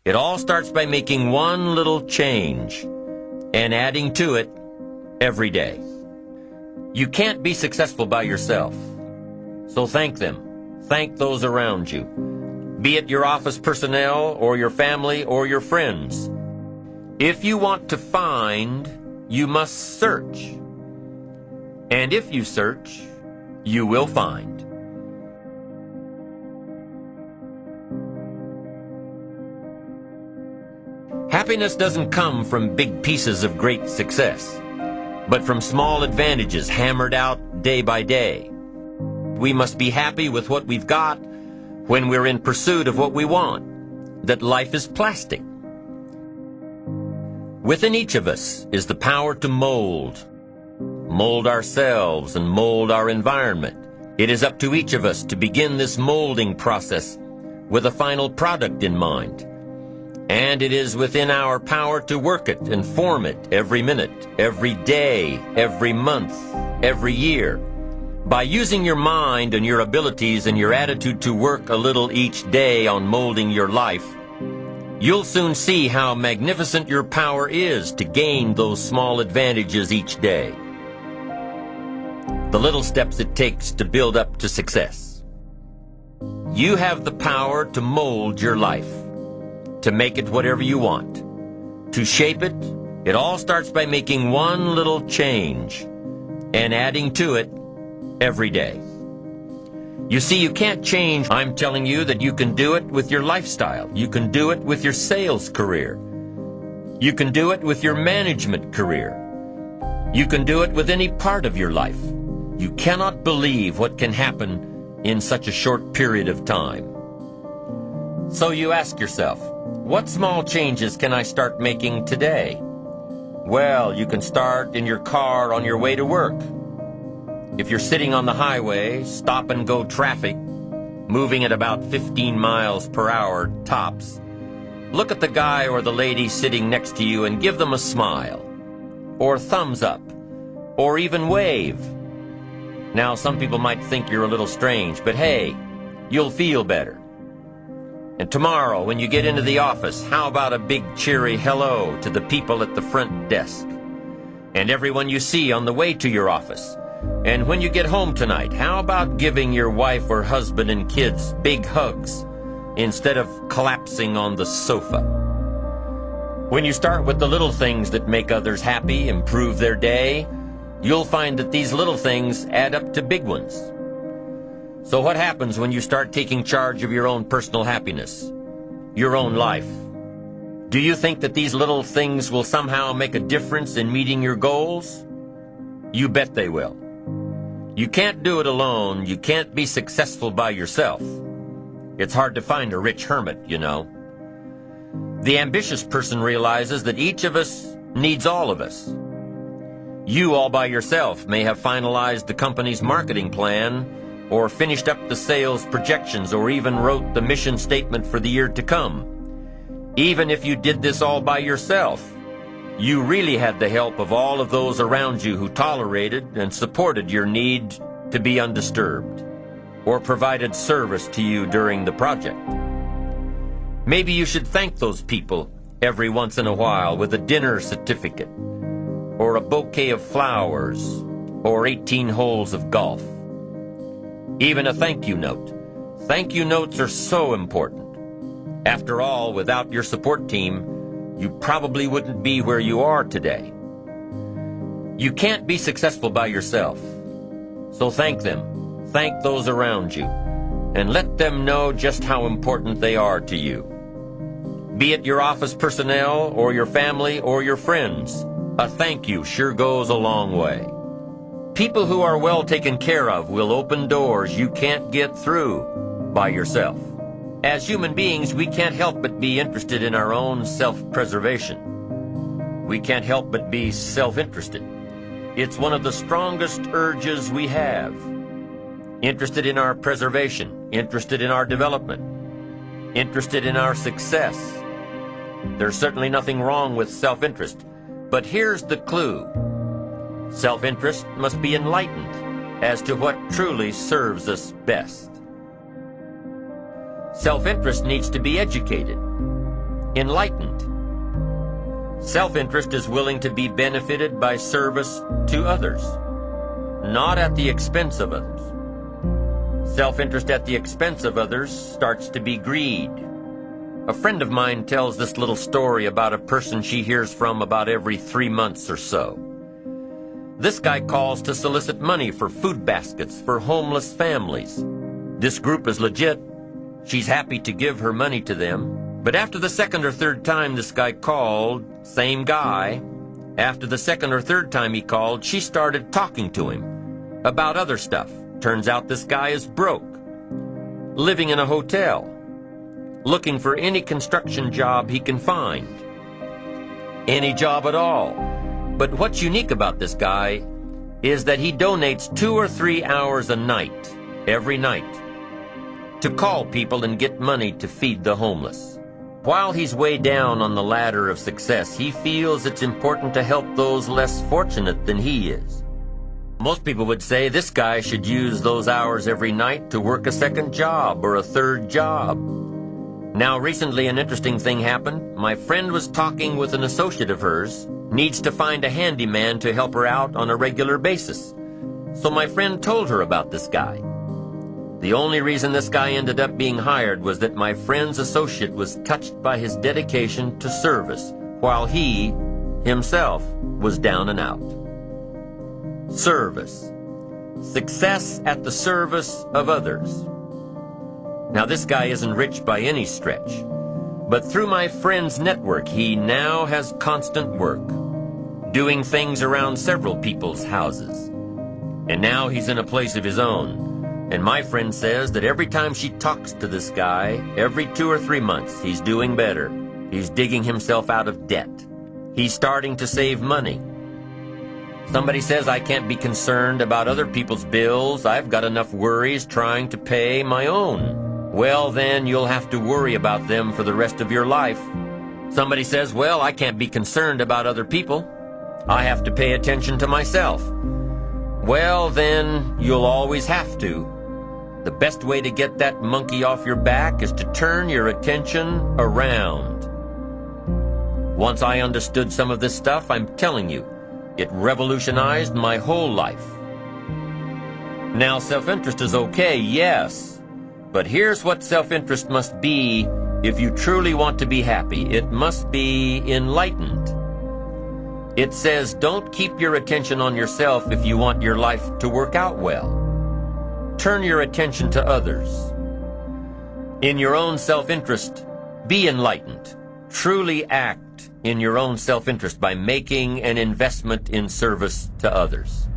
It all starts by making one little change and adding to it every day. You can't be successful by yourself, so thank them. Thank those around you, be it your office personnel or your family or your friends. If you want to find, you must search. And if you search, you will find. Happiness doesn't come from big pieces of great success, but from small advantages hammered out day by day. We must be happy with what we've got when we're in pursuit of what we want, that life is plastic. Within each of us is the power to mold ourselves and mold our environment. It is up to each of us to begin this molding process with a final product in mind. And it is within our power to work it and form it every minute, every day, every month, every year. By using your mind and your abilities and your attitude to work a little each day on molding your life, you'll soon see how magnificent your power is to gain those small advantages each day. The little steps it takes to build up to success. You have the power to mold your life, to make it whatever you want, to shape it. It all starts by making one little change and adding to it every day. You see, you can't change. I'm telling you that you can do it with your lifestyle. You can do it with your sales career. You can do it with your management career. You can do it with any part of your life. You cannot believe what can happen in such a short period of time. So you ask yourself, what small changes can I start making today? Well, you can start in your car on your way to work. If you're sitting on the highway, stop-and-go traffic, moving at about 15 miles per hour tops, look at the guy or the lady sitting next to you and give them a smile, or thumbs up, or even wave. Now, some people might think you're a little strange, but hey, you'll feel better. And tomorrow, when you get into the office, how about a big cheery hello to the people at the front desk and everyone you see on the way to your office? And when you get home tonight, how about giving your wife or husband and kids big hugs instead of collapsing on the sofa? When you start with the little things that make others happy, improve their day, you'll find that these little things add up to big ones. So what happens when you start taking charge of your own personal happiness, your own life? Do you think that these little things will somehow make a difference in meeting your goals? You bet they will. You can't do it alone. You can't be successful by yourself. It's hard to find a rich hermit, you know. The ambitious person realizes that each of us needs all of us. You all by yourself may have finalized the company's marketing plan, or finished up the sales projections, or even wrote the mission statement for the year to come. Even if you did this all by yourself, you really had the help of all of those around you who tolerated and supported your need to be undisturbed, or provided service to you during the project. Maybe you should thank those people every once in a while with a dinner certificate, or a bouquet of flowers, or 18 holes of golf. Even a thank you note. Thank you notes are so important. After all, without your support team, you probably wouldn't be where you are today. You can't be successful by yourself. So thank them. Thank those around you. And let them know just how important they are to you. Be it your office personnel or your family or your friends, a thank you sure goes a long way. People who are well taken care of will open doors you can't get through by yourself. As human beings, we can't help but be interested in our own self-preservation. We can't help but be self-interested. It's one of the strongest urges we have. Interested in our preservation, interested in our development, interested in our success. There's certainly nothing wrong with self-interest, but here's the clue. Self-interest must be enlightened as to what truly serves us best. Self-interest needs to be educated. enlightened. Self-interest is willing to be benefited by service to others, not at the expense of others. Self-interest at the expense of others starts to be greed. A friend of mine tells this little story about a person she hears from about every 3 months or so. This guy calls to solicit money for food baskets for homeless families. This group is legit. She's happy to give her money to them. But after the second or third time this guy called, same guy, after the second or third time he called, she started talking to him about other stuff. Turns out this guy is broke, living in a hotel, looking for any construction job he can find. Any job at all. But what's unique about this guy is that he donates 2 or 3 hours a night, every night, to call people and get money to feed the homeless. While he's way down on the ladder of success, he feels it's important to help those less fortunate than he is. Most people would say this guy should use those hours every night to work a second job or a third job. Now, recently an interesting thing happened. My friend was talking with an associate of hers, needs to find a handyman to help her out on a regular basis. So my friend told her about this guy. The only reason this guy ended up being hired was that my friend's associate was touched by his dedication to service, while he, himself, was down and out. Service. Success at the service of others. Now, this guy isn't rich by any stretch, but through my friend's network, he now has constant work, doing things around several people's houses. And now he's in a place of his own. And my friend says that every time she talks to this guy, every 2 or 3 months, he's doing better. He's digging himself out of debt. He's starting to save money. Somebody says I can't be concerned about other people's bills. I've got enough worries trying to pay my own. Well, then you'll have to worry about them for the rest of your life. Somebody says, well, I can't be concerned about other people. I have to pay attention to myself. Well, then you'll always have to. The best way to get that monkey off your back is to turn your attention around. Once I understood some of this stuff, I'm telling you, it revolutionized my whole life. Now, self-interest is okay, yes, but here's what self-interest must be if you truly want to be happy. It must be enlightened. It says, don't keep your attention on yourself if you want your life to work out well. Turn your attention to others. In your own self-interest, be enlightened. Truly act in your own self-interest by making an investment in service to others.